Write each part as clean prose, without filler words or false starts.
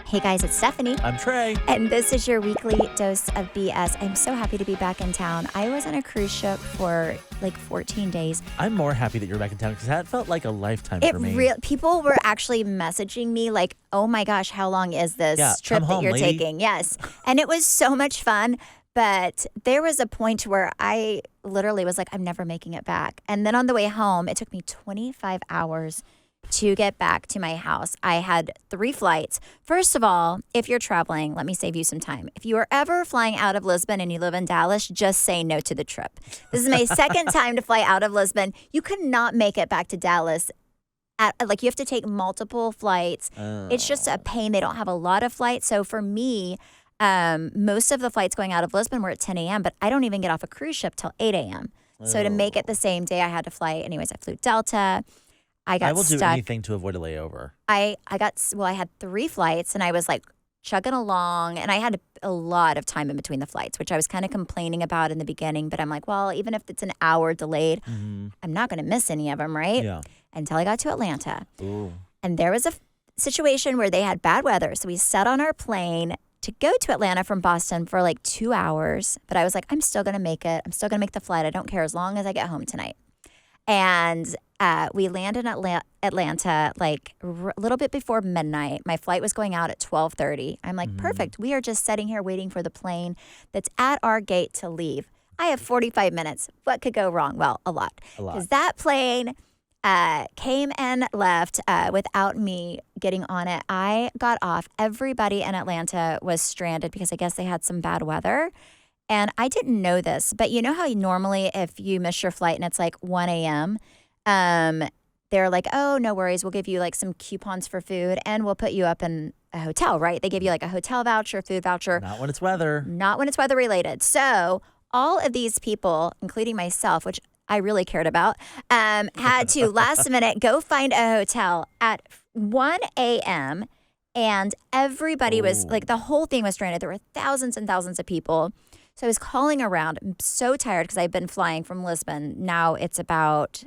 Hey guys, it's Stephanie. I'm Trey. And this is your weekly dose of BS. I'm so happy to be back in town. I was on a cruise ship for like 14 days. I'm more happy that you're back in town because that felt like a lifetime for me. People were actually messaging me like, oh my gosh, how long is this trip come home, that you're lady. taking? Yes. And it was so much fun. But there was a point where I literally was like, I'm never making it back. And then on the way home, it took me 25 hours to get back to my house. I had 3 flights. First of all, if you're traveling, let me save you some time. If you are ever flying out of Lisbon and you live in Dallas, just say no to the trip. This is my second time to fly out of Lisbon. You could not make it back to Dallas. You have to take multiple flights. It's just a pain. They don't have a lot of flights. So for me, most of the flights going out of Lisbon were at 10 a.m., but I don't even get off a cruise ship till 8 a.m. So to make it the same day, I had to fly. Anyways, I flew Delta. I will do anything to avoid a layover. I had 3 flights and I was like chugging along and I had a lot of time in between the flights, which I was kind of complaining about in the beginning. But I'm like, well, even if it's an hour delayed, I'm not going to miss any of them, right? Yeah. Until I got to Atlanta. Ooh. And there was a situation where they had bad weather. So we sat on our plane to go to Atlanta from Boston for like 2 hours. But I was like, I'm still going to make it. I'm still going to make the flight. I don't care as long as I get home tonight. And we landed in Atlanta like a little bit before midnight. My flight was going out at 12:30. I'm like, perfect. We are just sitting here waiting for the plane that's at our gate to leave. I have 45 minutes. What could go wrong? Well, a lot. Because that plane came and left without me getting on it. I got off. Everybody in Atlanta was stranded because I guess they had some bad weather. And I didn't know this, but you know how normally if you miss your flight and it's like 1 a.m., they're like, oh, no worries. We'll give you like some coupons for food and we'll put you up in a hotel, right? They give you like a hotel voucher, food voucher. Not when it's weather. Not when it's weather related. So all of these people, including myself, which I really cared about, had to last minute go find a hotel at 1 a.m. And everybody was like, the whole thing was stranded. There were thousands and thousands of people. So I was calling around. I'm so tired because I've been flying from Lisbon. Now it's been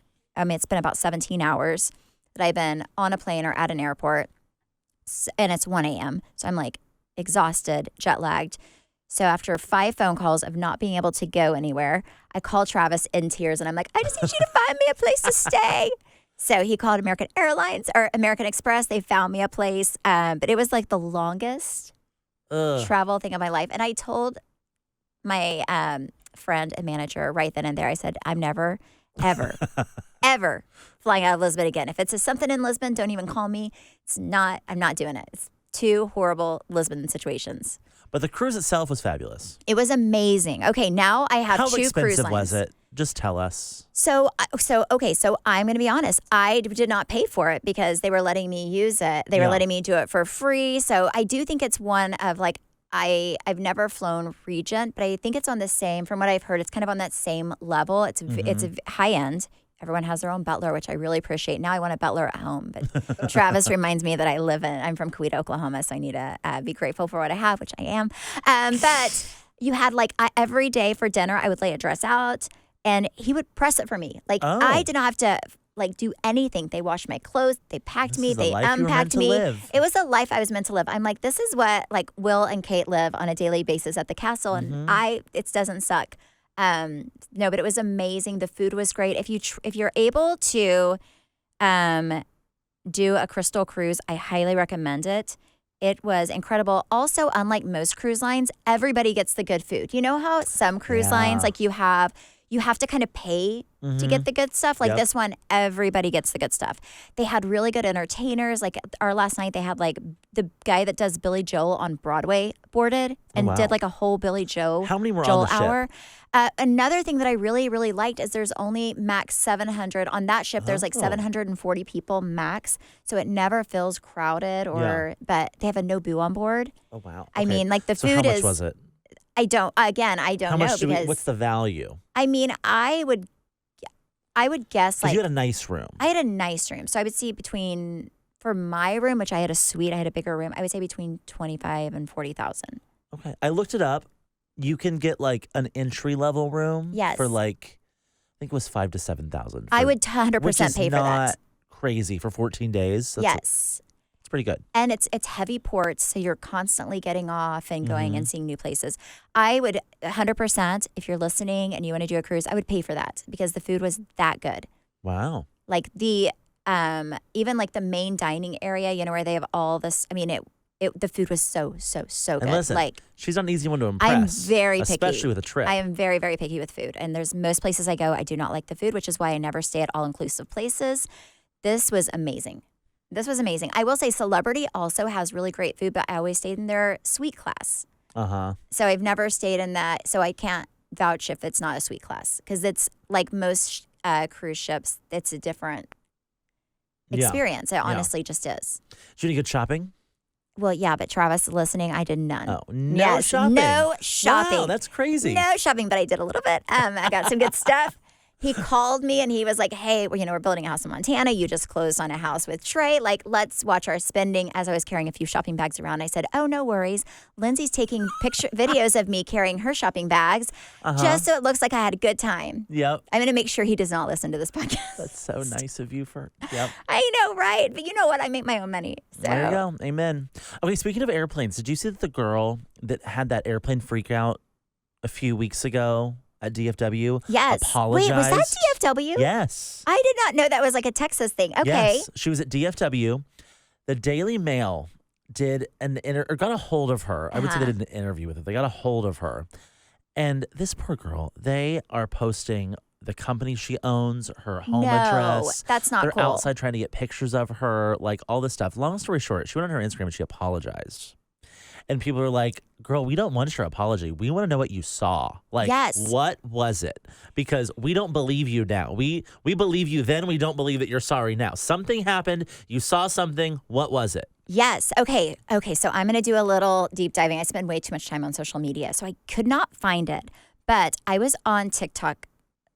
about 17 hours that I've been on a plane or at an airport. And it's 1 a.m. So I'm like exhausted, jet lagged. So after 5 phone calls of not being able to go anywhere, I called Travis in tears and I'm like, I just need you to find me a place to stay. So he called American Airlines or American Express. They found me a place. But it was like the longest travel thing of my life. And I told my friend and manager right then and there, I said, I'm never, ever, ever flying out of Lisbon again. If it's something in Lisbon, don't even call me. I'm not doing it. It's 2 horrible Lisbon situations. But the cruise itself was fabulous. It was amazing. Okay, now I have 2 cruise lines. How expensive was it? Just tell us. So I'm going to be honest. I did not pay for it because they were letting me use it. They were letting me do it for free. So I do think it's one of like, I've never flown Regent, but I think it's on the same, from what I've heard, it's kind of on that same level. It's a high end. Everyone has their own butler, which I really appreciate. Now I want a butler at home, but Travis reminds me that I'm from Coweta, Oklahoma, so I need to be grateful for what I have, which I am. But you had every day for dinner, I would lay a dress out and he would press it for me. I did not have to do anything. They washed my clothes. They packed me. They unpacked me. It was a life I was meant to live. I'm like, this is what Will and Kate live on a daily basis at the castle. And it doesn't suck. No, but it was amazing. The food was great. If you're able to do a crystal cruise, I highly recommend it. It was incredible. Also, unlike most cruise lines, everybody gets the good food. You know how some cruise lines, you have to kind of pay to get the good stuff. This one, everybody gets the good stuff. They had really good entertainers. Our last night, they had the guy that does Billy Joel on Broadway boarded and did a whole Billy Joel. How many were Joel on the hour. ship? Another thing that I really, really liked is there's only max 700 on that ship. There's 740 people max, so it never feels crowded. But they have a no boo on board. Oh wow! Okay. I mean, the so food how much was it? I don't How know much because what's the value? I mean, I would guess 'Cause you had a nice room. I had a nice room, so I would see for my room, which I had a suite, I had a bigger room. I would say between 25 and 40,000. Okay, I looked it up. You can get an entry level room. Yes. For I think it was 5,000 to 7,000. I would 100% pay for that. Crazy for 14 days. Yes. pretty good. And it's heavy ports, so you're constantly getting off and going and seeing new places. I would 100%, if you're listening and you want to do a cruise, I would pay for that because the food was that good. Wow. Like the even like the main dining area, you know, where they have all this. I mean, the food was so good. And listen, like she's not an easy one to impress. I'm very picky, especially with a trip. I am very, very picky with food. And there's most places I go, I do not like the food, which is why I never stay at all-inclusive places. This was amazing. I will say Celebrity also has really great food, but I always stayed in their suite class. So I've never stayed in that. So I can't vouch if it's not a suite class because it's like most cruise ships, it's a different experience. It honestly just is. Did you do any good shopping? Well, yeah, but Travis, listening, I did none. Oh, no shopping. No shopping. Wow, that's crazy. No shopping, but I did a little bit. I got some good stuff. He called me and he was like, hey, we're building a house in Montana. You just closed on a house with Trey. Like, let's watch our spending. As I was carrying a few shopping bags around, I said, oh, no worries. Lindsay's taking videos of me carrying her shopping bags just so it looks like I had a good time. Yep. I'm going to make sure he does not listen to this podcast. That's so nice of you yep. I know, right? But you know what? I make my own money. So. There you go. Amen. Okay, speaking of airplanes, did you see that the girl that had that airplane freak out a few weeks ago at DFW apologized? Wait, was that DFW? Yes. I did not know that was like a Texas thing. Okay. Yes, she was at DFW. The Daily Mail got a hold of her. I would say they did an interview with her. They got a hold of her. And this poor girl, they are posting the company she owns, her home address. That's not They're cool. outside trying to get pictures of her, like all this stuff. Long story short, she went on her Instagram and she apologized. And people are like, girl, we don't want your apology. We want to know what you saw. Like, what was it? Because we don't believe you now. We believe you then. We don't believe that you're sorry now. Something happened. You saw something. What was it? Yes. Okay. So I'm going to do a little deep diving. I spend way too much time on social media, so I could not find it. But I was on TikTok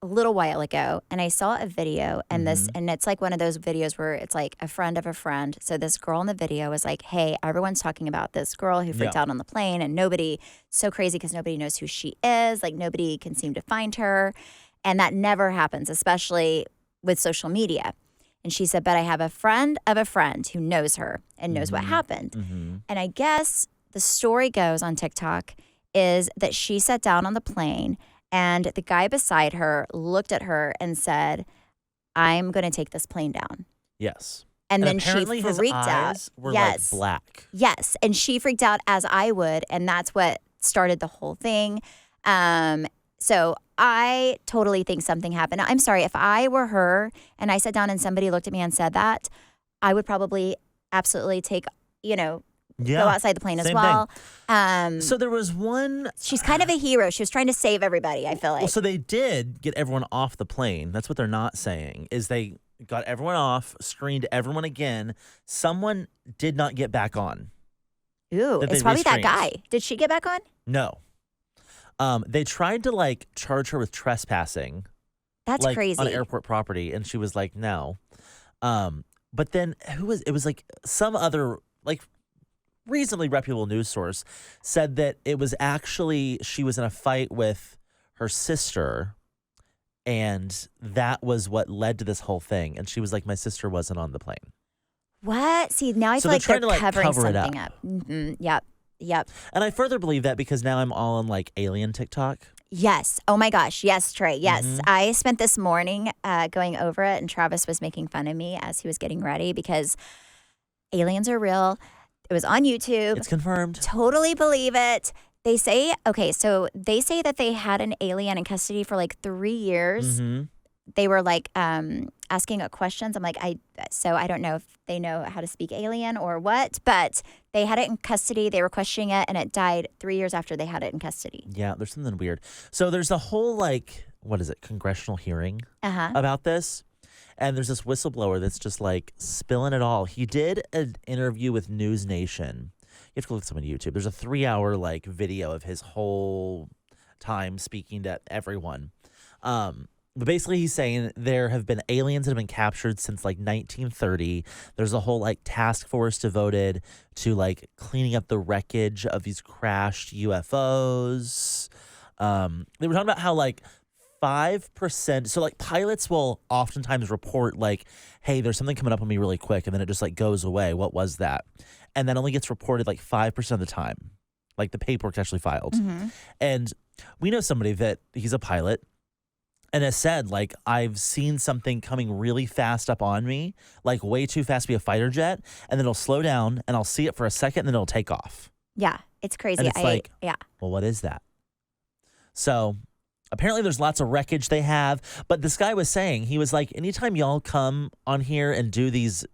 a little while ago and I saw a video and it's like one of those videos where it's like a friend of a friend. So this girl in the video was like, hey, everyone's talking about this girl who freaked out on the plane and so crazy because nobody knows who she is. Like nobody can seem to find her. And that never happens, especially with social media. And she said, but I have a friend of a friend who knows her and knows what happened. And I guess the story goes on TikTok is that she sat down on the plane and the guy beside her looked at her and said, I'm going to take this plane down. Yes. And then apparently she freaked his out. eyes were like black. Yes. And she freaked out as I would. And that's what started the whole thing. So I totally think something happened. I'm sorry. If I were her and I sat down and somebody looked at me and said that, I would probably absolutely take, go outside the plane as well. So there was one. She's kind of a hero. She was trying to save everybody, I feel like. Well, so they did get everyone off the plane. That's what they're not saying, is they got everyone off, screened everyone again. Someone did not get back on. Ooh, it's probably that guy. Did she get back on? No. They tried to charge her with trespassing. That's crazy. On airport property, and she was like, no. But then it was like some other reasonably reputable news source said that it was actually she was in a fight with her sister, and that was what led to this whole thing. And she was like, my sister wasn't on the plane. What? See, now I feel like they're covering something up. Yep. And I further believe that because now I'm all on alien TikTok. Yes. Oh my gosh. Yes, Trey. Yes. I spent this morning going over it, and Travis was making fun of me as he was getting ready because aliens are real. It was on YouTube. It's confirmed. Totally believe it. They say, so they say that they had an alien in custody for 3 years. They were asking questions. I'm I don't know if they know how to speak alien or what, but they had it in custody. They were questioning it, and it died 3 years after they had it in custody. Yeah, there's something weird. So there's a whole congressional hearing about this. And there's this whistleblower that's just spilling it all. He did an interview with News Nation. You have to look this up on YouTube. There's a 3-hour video of his whole time speaking to everyone. But basically he's saying there have been aliens that have been captured since 1930. There's a whole task force devoted to cleaning up the wreckage of these crashed UFOs. They were talking about how 5%. So like pilots will oftentimes report like, hey, there's something coming up on me really quick. And then it just like goes away. What was that? And that only gets reported like 5% of the time. Like the paperwork's actually filed. Mm-hmm. And we know somebody that he's a pilot and has said, like, I've seen something coming really fast up on me, like way too fast to be a fighter jet. And then it'll slow down and I'll see it for a second and then it'll take off. Yeah, it's crazy. And it's yeah. Well, what is that? So apparently there's lots of wreckage they have. But this guy was saying, he was like, anytime y'all come on here and do these,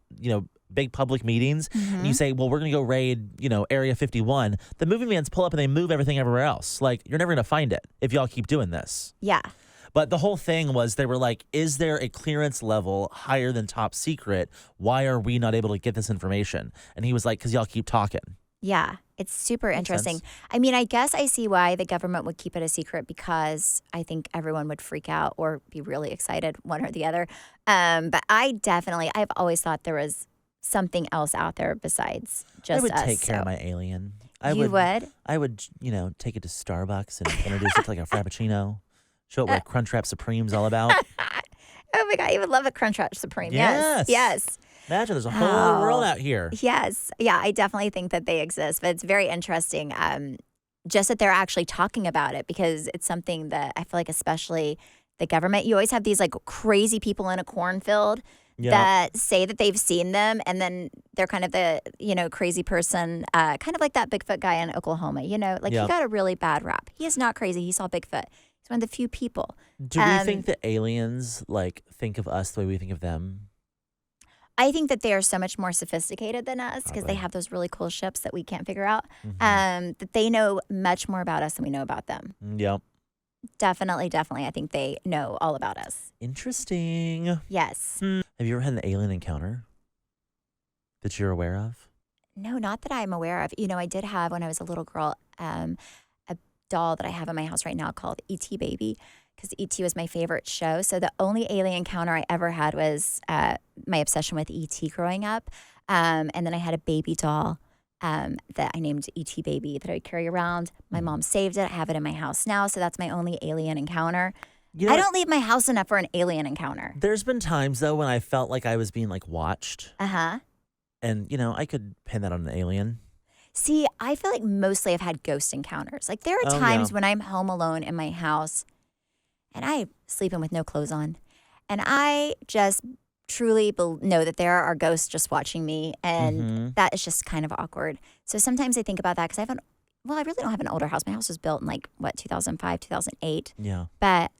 big public meetings, and you say, well, we're going to go raid, Area 51, the moving vans pull up and they move everything everywhere else. Like, you're never going to find it if y'all keep doing this. Yeah. But the whole thing was they were like, is there a clearance level higher than top secret? Why are we not able to get this information? And he was like, because y'all keep talking. Yeah, it's super Makes interesting. sense. I mean, I guess I see why the government would keep it a secret because I think everyone would freak out or be really excited, one or the other. But I've always thought there was something else out there besides just us. I would take care of my alien. I would? I would, take it to Starbucks and introduce it to like a Frappuccino. Show it what Crunchwrap Supreme's all about. Oh my God, you would love a Crunchwrap Supreme. Yes. Yes. Imagine there's a whole world out here. Yes. Yeah, I definitely think that they exist. But it's very interesting just that they're actually talking about it because it's something that I feel like especially the government, you always have these like crazy people in a cornfield that say that they've seen them. And then they're kind of the, crazy person, kind of like that Bigfoot guy in Oklahoma. He got a really bad rap. He is not crazy. He saw Bigfoot. He's one of the few people. Do we think that aliens like think of us the way we think of them? I think that they are so much more sophisticated than us because they have those really cool ships that we can't figure out. Mm-hmm. That they know much more about us than we know about them. Yep. Definitely. I think they know all about us. Interesting. Yes. Have you ever had an alien encounter that you're aware of? No, not that I'm aware of. I did have when I was a little girl a doll that I have in my house right now called E.T. Baby because E.T. was my favorite show. So the only alien encounter I ever had was my obsession with E.T. growing up. And then I had a baby doll that I named E.T. Baby that I would carry around. My mom saved it. I have it in my house now. So that's my only alien encounter. I don't leave my house enough for an alien encounter. There's been times, though, when I felt like I was being, like, watched. Uh-huh. And, I could pin that on an alien. See, I feel like mostly I've had ghost encounters. Like, there are times when I'm home alone in my house and I'm sleeping with no clothes on. And I just truly know that there are ghosts just watching me. And that is just kind of awkward. So sometimes I think about that because I really don't have an older house. My house was built in 2005, 2008. Yeah. But,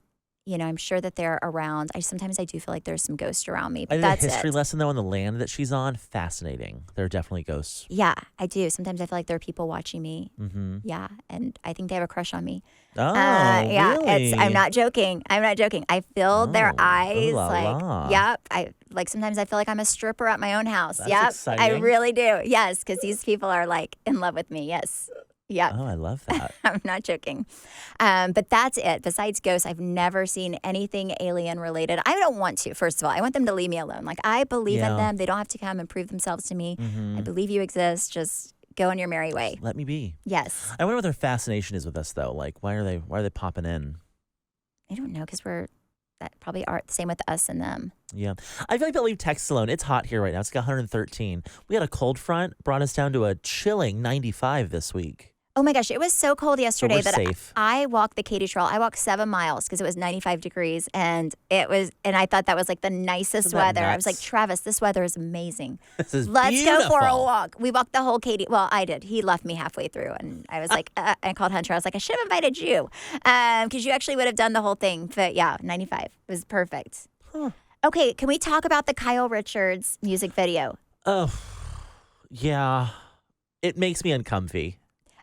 I'm sure that they're around. Sometimes I do feel like there's some ghosts around me. But I did that's a history it. lesson, though, on the land that she's on. Fascinating. There are definitely ghosts. Yeah, I do. Sometimes I feel like there are people watching me. Mm-hmm. Yeah, and I think they have a crush on me. Oh, yeah, really? I'm not joking. I feel their eyes. Ooh la la. Yep. Sometimes I feel like I'm a stripper at my own house. That's yep. exciting. I really do. Yes, because these people are in love with me. Yes. Yep. Oh, I love that. I'm not joking. But that's it. Besides ghosts, I've never seen anything alien related. I don't want to, first of all. I want them to leave me alone. I believe in them. They don't have to come and prove themselves to me. Mm-hmm. I believe you exist. Just go on your merry way. Let me be. Yes. I wonder what their fascination is with us, though. Why are they popping in? I don't know, because that probably are the same with us and them. Yeah. I feel like they'll leave Texas alone. It's hot here right now. It's got 113. We had a cold front, brought us down to a chilling 95 this week. Oh my gosh, it was so cold yesterday So that safe. I walked the Katy Trail. I walked 7 miles because it was 95 degrees, and I thought that was the nicest Isn't that weather. I nuts? was like, Travis, this weather is amazing. This is Let's go for a beautiful. walk. We walked the whole Katy. Well, I did. He left me halfway through, and I was like, I called Hunter. I was like, I should have invited you, because you actually would have done the whole thing. But yeah, 95 it was perfect. Huh. Okay, can we talk about the Kyle Richards music video? Oh, yeah. It makes me uncomfy.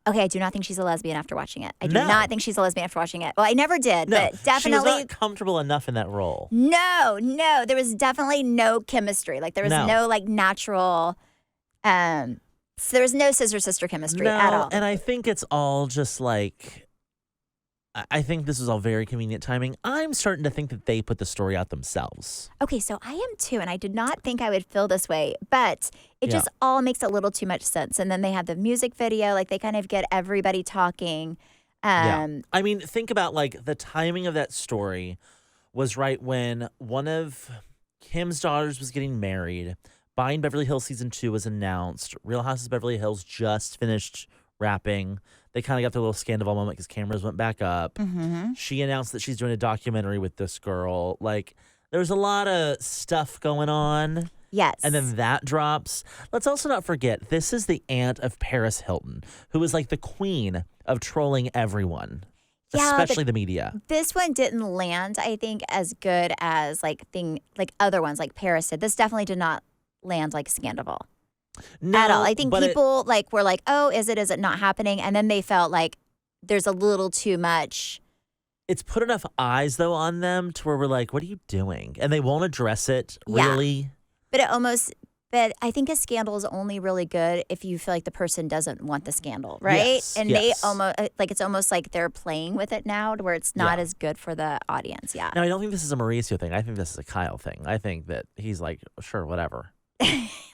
Okay, I do not think she's a lesbian after watching it. I do No. not think she's a lesbian after watching it. Well, I never did, No, but definitely. she was not comfortable enough in that role. No, there was definitely no chemistry. There was no natural. So there was no sister chemistry at all. And I think it's all just I think this was all very convenient timing. I'm starting to think that they put the story out themselves. Okay, so I am too, and I did not think I would feel this way, but it just all makes a little too much sense. And then they have the music video, they kind of get everybody talking I mean, think about like the timing of that story was right when one of Kim's daughters was getting married. Buying Beverly Hills Season 2 was announced. Real Houses of Beverly Hills just finished wrapping. They kind of got their little scandal moment because cameras went back up. Mm-hmm. She announced that she's doing a documentary with this girl. Like, there's a lot of stuff going on. Yes. And then that drops. Let's also not forget, this is the aunt of Paris Hilton, who is like the queen of trolling everyone, especially the media. This one didn't land, I think, as good as like other ones like Paris did. This definitely did not land like Scandal at all. I think people were like, oh, is it not happening? And then they felt like there's a little too much. It's put enough eyes, though, on them to where we're like, what are you doing? And they won't address it, really. But I think a scandal is only really good if you feel like the person doesn't want the scandal, right? Yes, and they almost it's almost like they're playing with it now to where it's not as good for the audience. Yeah. No, I don't think this is a Mauricio thing. I think this is a Kyle thing. I think that he's like, sure, whatever.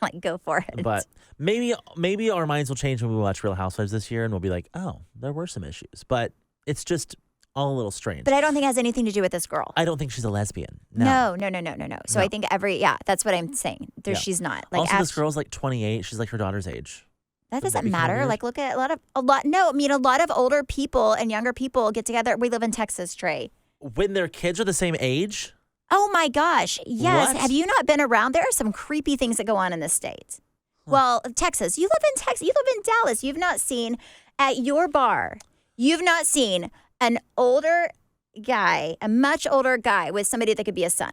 Like, go for it. But maybe our minds will change when we watch Real Housewives this year and we'll be like, oh, there were some issues. But it's just all a little strange. But I don't think it has anything to do with this girl. I don't think she's a lesbian. No. So I think that's what I'm saying. She's not. Like, also, this girl's like 28. She's like her daughter's age. That doesn't matter. Like, look at a lot of older people and younger people get together. We live in Texas, Trey. When their kids are the same age? Oh my gosh. Yes. What? Have you not been around? There are some creepy things that go on in this state. Huh. Well, Texas. You live in Texas. You live in Dallas. You've not seen at your bar. You've not seen an older guy, a much older guy with somebody that could be a son.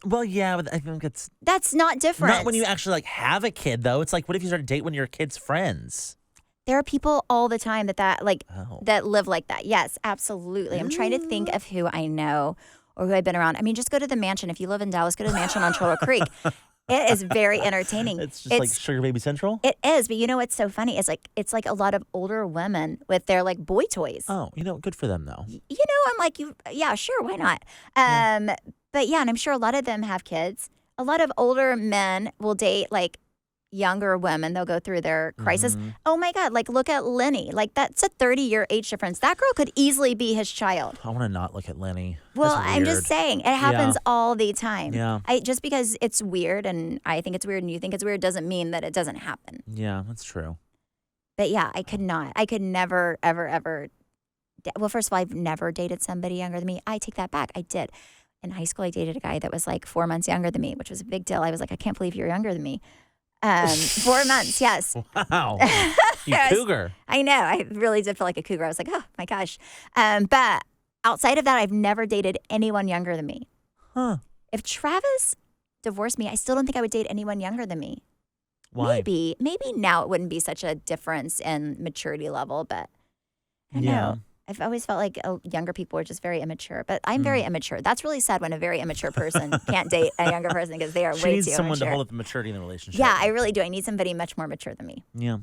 Well, yeah, but I think that's not different. Not when you actually like have a kid, though. It's like, what if you start to date one of your kid's friends? There are people all the time that live like that. Yes, absolutely. I'm trying to think of who I know or who I've been around. I mean, just go to the mansion. If you live in Dallas, go to the mansion on Turtle Creek. It is very entertaining. It's just like Sugar Baby Central? It is, but you know what's so funny? It's like a lot of older women with their like boy toys. Oh, good for them though. I'm like, yeah, sure, why not? But yeah, and I'm sure a lot of them have kids. A lot of older men will date like younger women. They'll go through their crisis. Mm-hmm. Oh my God, like look at Lenny. Like that's a 30-year age difference. That girl could easily be his child. I want to not look at Lenny. Well, I'm just saying it happens all the time. Yeah. Just because it's weird and I think it's weird and you think it's weird doesn't mean that it doesn't happen. Yeah, that's true. But yeah, I could never, ever. Well, first of all, I've never dated somebody younger than me. I take that back. I did. In high school, I dated a guy that was like 4 months younger than me, which was a big deal. I was like, I can't believe you're younger than me. 4 months, yes. Wow. You cougar. I know. I really did feel like a cougar. I was like, oh my gosh. But outside of that, I've never dated anyone younger than me. Huh. If Travis divorced me, I still don't think I would date anyone younger than me. Why? Maybe now it wouldn't be such a difference in maturity level, but I don't know. I've always felt like younger people are just very immature, but I'm very immature. That's really sad when a very immature person can't date a younger person because they are way too immature. She needs someone to hold up the maturity in the relationship. Yeah, I really do. I need somebody much more mature than me. Yeah.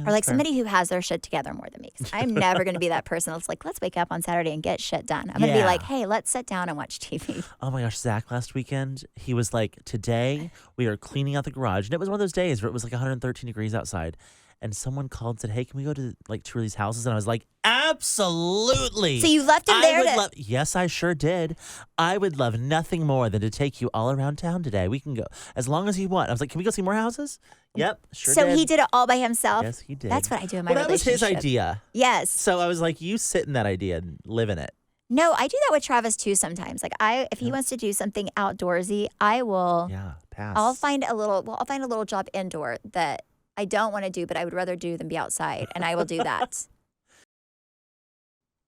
Or like somebody who has their shit together more than me. Because I'm never going to be that person that's like, let's wake up on Saturday and get shit done. I'm going to be like, hey, let's sit down and watch TV. Oh my gosh, Zach last weekend, he was like, today we are cleaning out the garage. And it was one of those days where it was like 113 degrees outside. And someone called and said, hey, can we go to like tour these houses? And I was like, absolutely. So you left him there Yes, I sure did. I would love nothing more than to take you all around town today. We can go as long as you want. I was like, can we go see more houses? Yep, sure So did. he did it all by himself? Yes, he did. That's what I do in my relationship. That was his idea. Yes. So I was like, you sit in that idea and live in it. No, I do that with Travis too sometimes. Like if he wants to do something outdoorsy, I will. Yeah, pass. I'll find a little job indoor that I don't want to do, but I would rather do than be outside, and I will do that.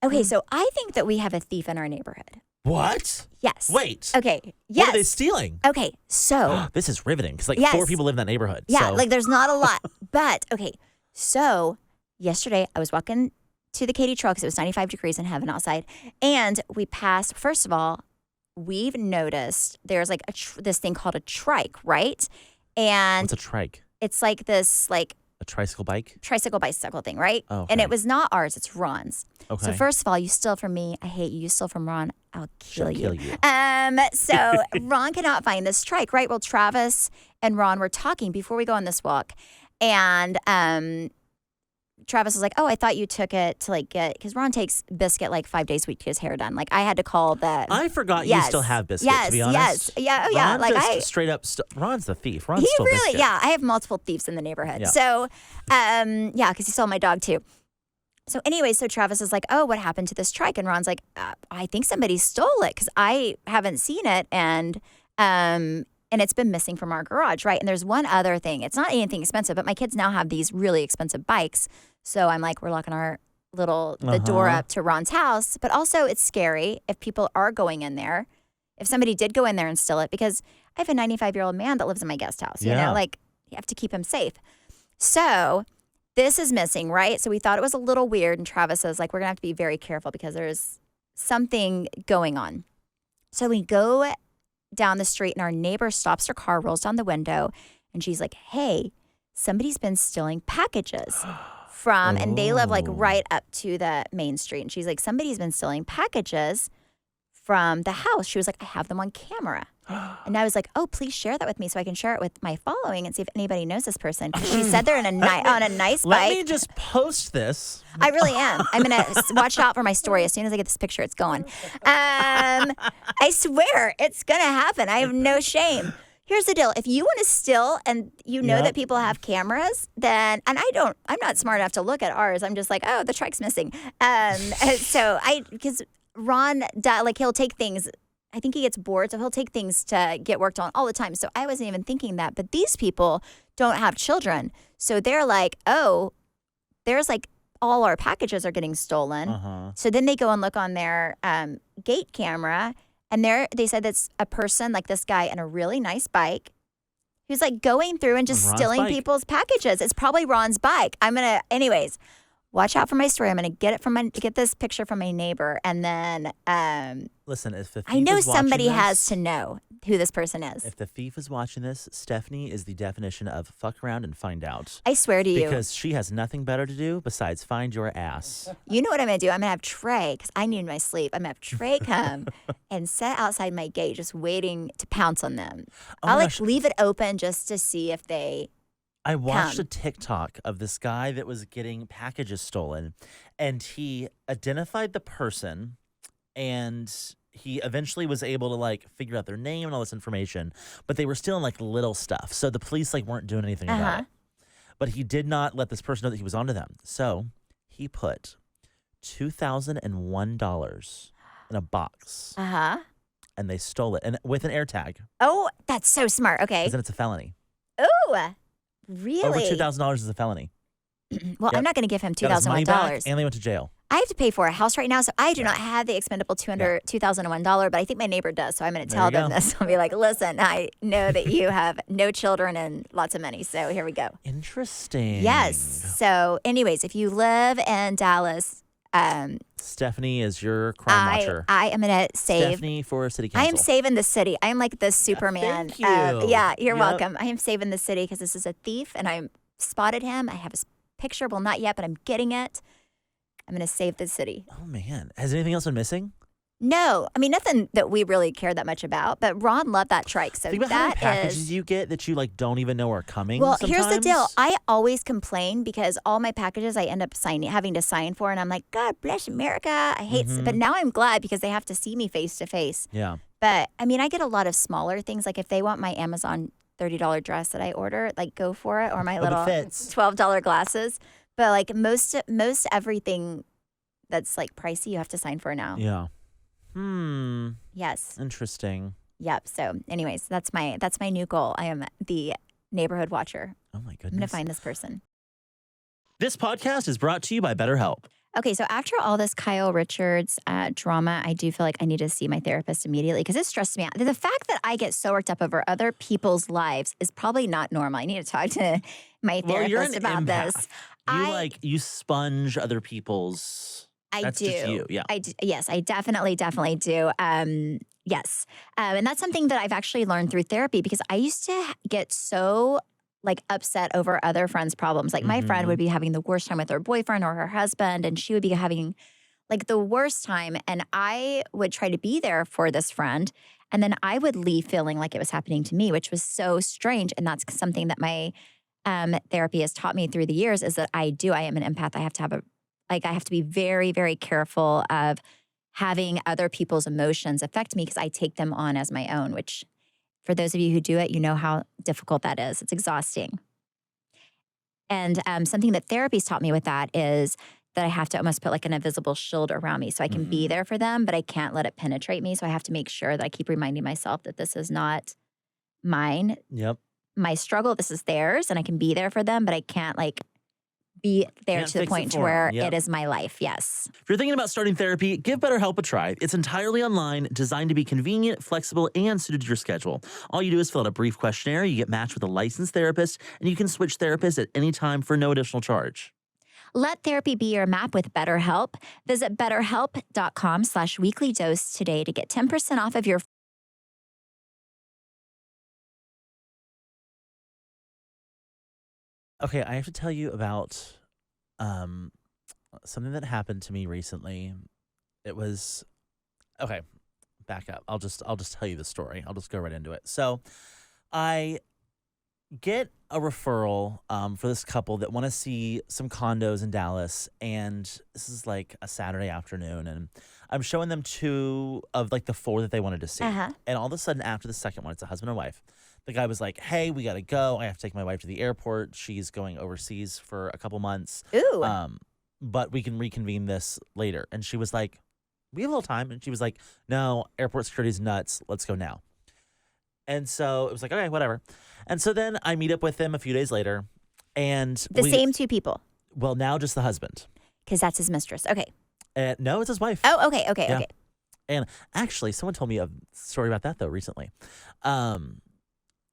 Okay, so I think that we have a thief in our neighborhood. What? Yes. Wait. Okay. Yes. What are they stealing? Okay, so. This is riveting, because 4 people live in that neighborhood. Yeah, so. like there's not a lot. But, okay, so yesterday I was walking to the Katy Trail because it was 95 degrees in heaven outside, and we passed, first of all, we've noticed there's like this thing called a trike, right? And what's a trike? It's like this, like a tricycle bike? Tricycle bicycle thing, right? Oh, okay. And it was not ours, it's Ron's. Okay. So first of all, you steal from me. I hate you. You steal from Ron. I'll kill you. you. So Ron cannot find this trike, right? Well, Travis and Ron were talking before we go on this walk. And Travis was like, oh, I thought you took it to like get, because Ron takes Biscuit like 5 days a week to get his hair done. Like I had to call the. I forgot you still have Biscuit, to be honest. Yes, yeah, oh yeah. Ron like just straight up, Ron's the thief. Ron's he still really, Biscuit. yeah, I have multiple thieves in the neighborhood. Yeah. So, yeah, because he stole my dog too. So anyway, so Travis is like, oh, what happened to this trike? And Ron's like, I think somebody stole it because I haven't seen it. And it's been missing from our garage, right? And there's one other thing. It's not anything expensive, but my kids now have these really expensive bikes. So I'm like, we're locking the door up to Ron's house. But also it's scary if people are going in there, if somebody did go in there and steal it, because I have a 95-year-old man that lives in my guest house, you know, like you have to keep him safe. So this is missing, right? So we thought it was a little weird. And Travis says, like, we're going to have to be very careful because there's something going on. So we go down the street and our neighbor stops her car, rolls down the window, and she's like, hey, somebody's been stealing packages from, and they live like right up to the main street. And she's like, somebody's been stealing packages from the house. She was like, I have them on camera. And I was like, oh, please share that with me so I can share it with my following and see if anybody knows this person. She said they're on a nice bike. Let me just post this. I really am. I'm going to watch out for my story. As soon as I get this picture, it's going. I swear it's going to happen. I have no shame. Here's the deal. If you want to steal and you know that people have cameras, then, and I'm not smart enough to look at ours. I'm just like, oh, the trike's missing. Because Ron, like he'll take things, I think he gets bored, so he'll take things to get worked on all the time. So I wasn't even thinking that. But these people don't have children. So they're like, oh, there's like all our packages are getting stolen. So then they go and look on their gate camera. And they said that's a person like this guy in a really nice bike who's like going through and just stealing people's packages. It's probably Ron's bike. Anyways, watch out for my story. I'm going to get this picture from my neighbor. And then listen, if the thief I know is somebody watching has to know who this person is. If the thief is watching this, Stephanie is the definition of fuck around and find out. I swear to you. Because she has nothing better to do besides find your ass. You know what I'm going to do? I'm going to have Trey, because I need my sleep. I'm going to have Trey come and sit outside my gate just waiting to pounce on them. I'll leave it open just to see if they I watched a TikTok of this guy that was getting packages stolen, and he identified the person, and he eventually was able to like figure out their name and all this information, but they were stealing like little stuff. So the police like weren't doing anything about it. But he did not let this person know that he was onto them. So he put $2,001 in a box. And they stole it, and with an air tag. Oh, that's so smart. Okay. Because then it's a felony. Oh, really? Over $2,000 is a felony. Well, I'm not going to give him $2,001. And they went to jail. I have to pay for a house right now, so I do not have the expendable $2,001, but I think my neighbor does, so I'm going to tell them this. I'll be like, listen, I know that you have no children and lots of money, so here we go. Interesting. Yes. So anyways, if you live in Dallas... Stephanie is your crime watcher. I am going to save... Stephanie for city council. I am saving the city. I am like the Superman. Thank you. You're welcome. I am saving the city because this is a thief, and I spotted him. I have his picture. Well, not yet, but I'm getting it. I'm going to save the city. Oh, man. Has anything else been missing? No. I mean, nothing that we really care that much about, but Ron loved that trike. So think about how many packages you get that you like don't even know are coming. Well, sometimes. Here's the deal. I always complain because all my packages I end up having to sign for, and I'm like, God bless America. I hate but now I'm glad because they have to see me face to face. Yeah. But I mean, I get a lot of smaller things. Like if they want my Amazon $30 dress that I order, like go for it, or my little $12 glasses. But like most everything that's like pricey, you have to sign for now. Yeah. Yes. Interesting. Yep. So anyways, that's my new goal. I am the neighborhood watcher. Oh my goodness. I'm going to find this person. This podcast is brought to you by BetterHelp. Okay, so after all this Kyle Richards drama, I do feel like I need to see my therapist immediately because it stressed me out. The fact that I get so worked up over other people's lives is probably not normal. I need to talk to my therapist about empath. This. You sponge other people's... That's do. Just you. Yeah. Yes, I definitely do. Yes. And that's something that I've actually learned through therapy because I used to get so like upset over other friends' problems. Like my friend would be having the worst time with her boyfriend or her husband, and she would be having like the worst time. And I would try to be there for this friend. And then I would leave feeling like it was happening to me, which was so strange. And that's something that my therapy has taught me through the years is that I am an empath. I have to be very, very careful of having other people's emotions affect me because I take them on as my own, which for those of you who do it, you know how difficult that is. It's exhausting. And something that therapy's taught me with that is that I have to almost put like an invisible shield around me so I can be there for them, but I can't let it penetrate me. So I have to make sure that I keep reminding myself that this is not mine. Yep. My struggle, this is theirs, and I can be there for them, but I can't like be there to the point to where it is my life. Yes. If you're thinking about starting therapy, give BetterHelp a try. It's entirely online, designed to be convenient, flexible, and suited to your schedule. All you do is fill out a brief questionnaire, you get matched with a licensed therapist, and you can switch therapists at any time for no additional charge. Let therapy be your map with BetterHelp. Visit betterhelp.com/weeklydose today to get 10% off of your Okay, I have to tell you about something that happened to me recently. It was okay. Back up. I'll just tell you the story. I'll just go right into it. So, I get a referral for this couple that want to see some condos in Dallas, and this is like a Saturday afternoon, and I'm showing them 2 of like the 4 that they wanted to see, and all of a sudden after the second one, it's a husband and wife. The guy was like, "Hey, we gotta go. I have to take my wife to the airport. She's going overseas for a couple months. Ooh. But we can reconvene this later." And she was like, "We have a little time." And she was like, "No, airport security's nuts. Let's go now." And so it was like, okay, whatever. And so then I meet up with them a few days later, and the same 2 people. Well, now just the husband, because that's his mistress. Okay. No, it's his wife. Oh, okay, okay, yeah. Okay. And actually, someone told me a story about that though recently.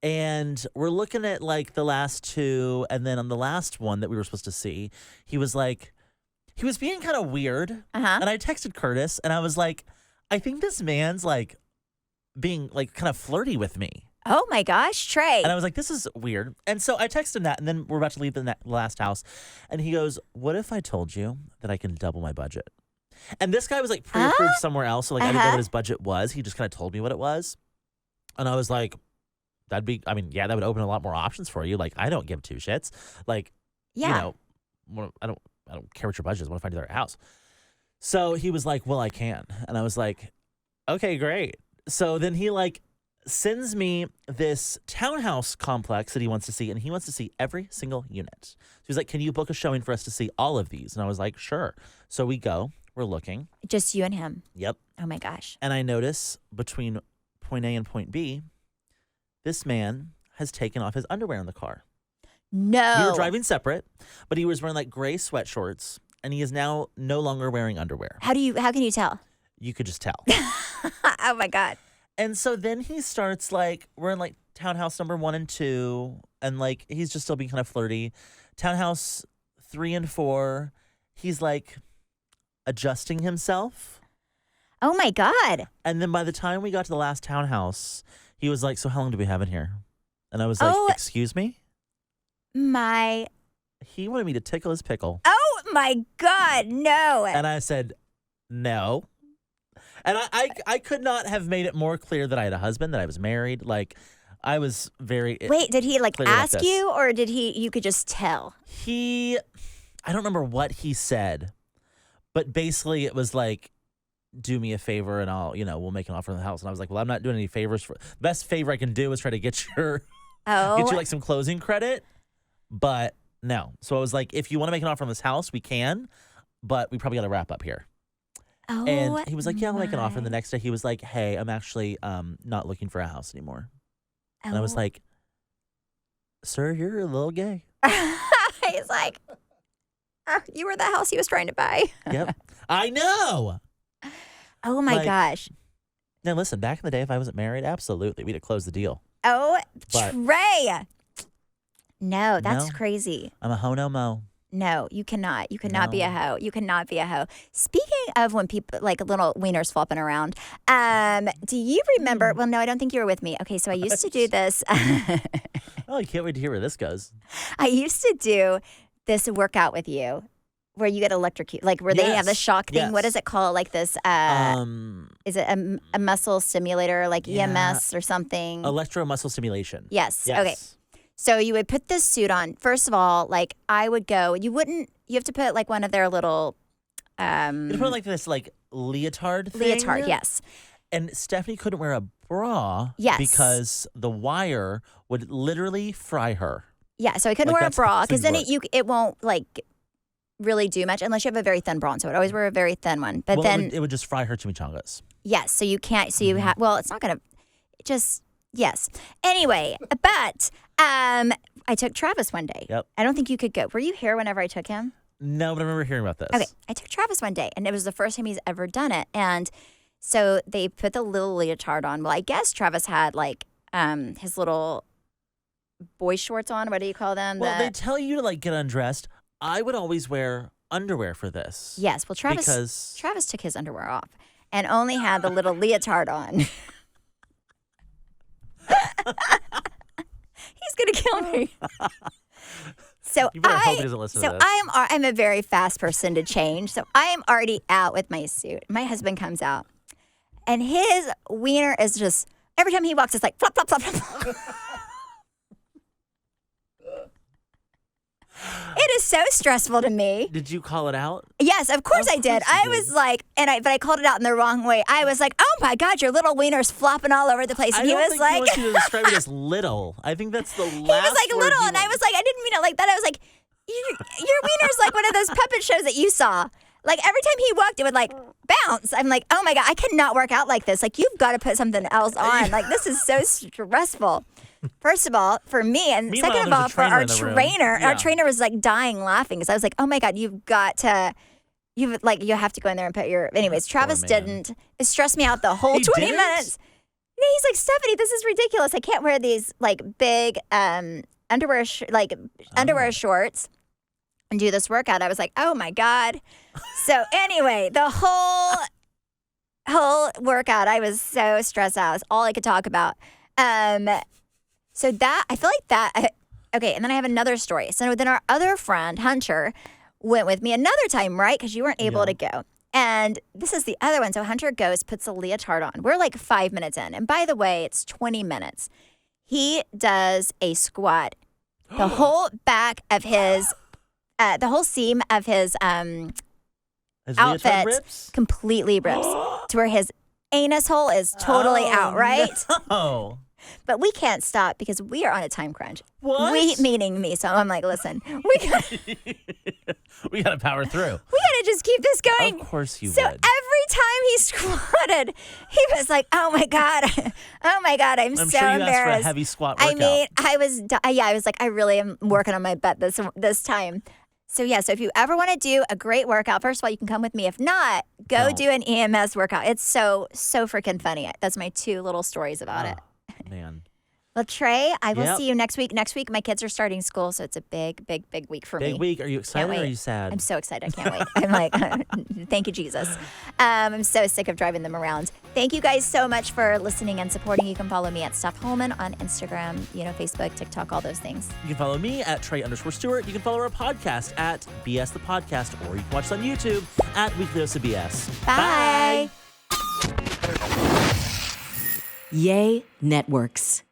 And we're looking at like the last 2, and then on the last one that we were supposed to see, he was being kind of weird. And I texted Curtis, and I was like, I think this man's like being like kind of flirty with me. Oh my gosh, Trey. And I was like, this is weird. And so I texted him that, and then we're about to leave the last house. And he goes, what if I told you that I can double my budget? And this guy was like pre-approved somewhere else. So like I didn't know what his budget was. He just kind of told me what it was. And I was like, that would open a lot more options for you. Like, I don't give 2 shits. Like, you know, I don't care what your budget is. What if I do their house? So he was like, well, I can. And I was like, okay, great. So then he like sends me this townhouse complex that he wants to see, and he wants to see every single unit. So he's like, can you book a showing for us to see all of these? And I was like, sure. So we go, we're looking. Just you and him? Yep. Oh my gosh. And I notice between point A and point B, this man has taken off his underwear in the car. No. We were driving separate, but he was wearing like gray sweatshorts, and he is now no longer wearing underwear. How can you tell? You could just tell. Oh my God. And so then he starts like, we're in like townhouse number 1 and 2, and like he's just still being kind of flirty. Townhouse 3 and 4, he's like adjusting himself. Oh my God. And then by the time we got to the last townhouse, he was like, so how long do we have in here? And I was like, excuse me? He wanted me to tickle his pickle. Oh my God, no. And I said, no. And I could not have made it more clear that I had a husband, that I was married. Like, I was very Wait, did he like ask you, or did you could just tell? I don't remember what he said, but basically it was like, do me a favor and we'll make an offer on the house. And I was like, well, I'm not doing any favors. The best favor I can do is try to get you like some closing credit, but no. So I was like, if you want to make an offer on this house, we can, but we probably got to wrap up here. Oh, and he was like, yeah, I'll make an offer. And the next day he was like, hey, I'm actually not looking for a house anymore. Oh. And I was like, sir, you're a little gay. He's like, you were the house he was trying to buy. Yep. I know. Oh my gosh. Now listen, back in the day, if I wasn't married, absolutely, we'd have closed the deal. Oh, Trey. No, that's crazy. I'm a ho no mo. No, you cannot. You cannot be a hoe. You cannot be a hoe. Speaking of when people, like little wieners flopping around, do you remember? Well, no, I don't think you were with me. Okay, so I used to do this. Oh, I can't wait to hear where this goes. I used to do this workout with you where you get electrocuted, like where they have the shock thing. Yes. What is it called? Like this, is it a muscle stimulator, like EMS or something? Electromuscle stimulation. Yes. Okay. So you would put this suit on. First of all, like I would go, you have to put like one of their little You put like this like leotard thing. Leotard, yes. And Stephanie couldn't wear a bra because the wire would literally fry her. Yeah, so I couldn't wear a bra because then it won't like really do much unless you have a very thin bra. So I would always wear a very thin one. But then it would just fry her chimichangas. Yes, so you can't. So you have. Well, it's not gonna. Yes. Anyway, but I took Travis one day. Yep. I don't think you could go. Were you here whenever I took him? No, but I remember hearing about this. Okay, I took Travis one day, and it was the first time he's ever done it. And so they put the little leotard on. Well, I guess Travis had like his little boy shorts on. What do you call them? Well, they tell you to like get undressed. I would always wear underwear for this. Yes. Well, Travis took his underwear off and only had the little leotard on. He's gonna kill me. So you better hope he doesn't listen to this. I'm a very fast person to change. So I am already out with my suit. My husband comes out, and his wiener is just every time he walks, it's like flop flop flop flop. It is so stressful to me. Did you call it out? Yes, of course I did. I was like, but I called it out in the wrong way. I was like, oh my God, your little wiener's flopping all over the place. And he was like, I want you to describe it as little. I think that's the last. He was like little, and I was like, I didn't mean it like that. I was like, your wiener's like one of those puppet shows that you saw. Like every time he walked, it would like bounce. I'm like, oh my God, I cannot work out like this. Like you've got to put something else on. Like this is so stressful. First of all, for me, and second of all, for our trainer was like dying laughing because I was like, oh my God, you have to go in there and put your. Anyways, Travis didn't. It stressed me out the whole 20 minutes. And he's like, Stephanie, this is ridiculous. I can't wear these like big underwear shorts and do this workout. I was like, oh my God. So anyway, the whole workout, I was so stressed out. It's all I could talk about. So that, I feel like that, okay, and then I have another story. So then our other friend, Hunter, went with me another time, right? Because you weren't able to go. And this is the other one. So Hunter goes, puts a leotard on. We're like 5 minutes in. And by the way, it's 20 minutes. He does a squat. The whole back of his, the whole seam of his outfit completely rips to where his anus hole is totally out, right? No. But we can't stop because we are on a time crunch. What? We, meaning me. So I'm like, listen, we got to power through. We got to just keep this going. Of course you would. So every time he squatted, he was like, oh my God, I'm so sure you embarrassed. asked for a heavy squat workout. I mean, I was like, I really am working on my butt this time. So so if you ever want to do a great workout, first of all, you can come with me. If not, go do an EMS workout. It's so freaking funny. That's my two little stories about it. Man. Well, Trey, I will see you next week. Next week, my kids are starting school, so it's a big week for me. Big week. Are you excited or are you sad? I'm so excited. I can't wait. I'm like, thank you, Jesus. I'm so sick of driving them around. Thank you guys so much for listening and supporting. You can follow me at Steph Holman on Instagram, Facebook, TikTok, all those things. You can follow me at Trey_Stewart. You can follow our podcast at BS the Podcast, or you can watch us on YouTube at Weekly Dose of BS. Bye. Yay Networks.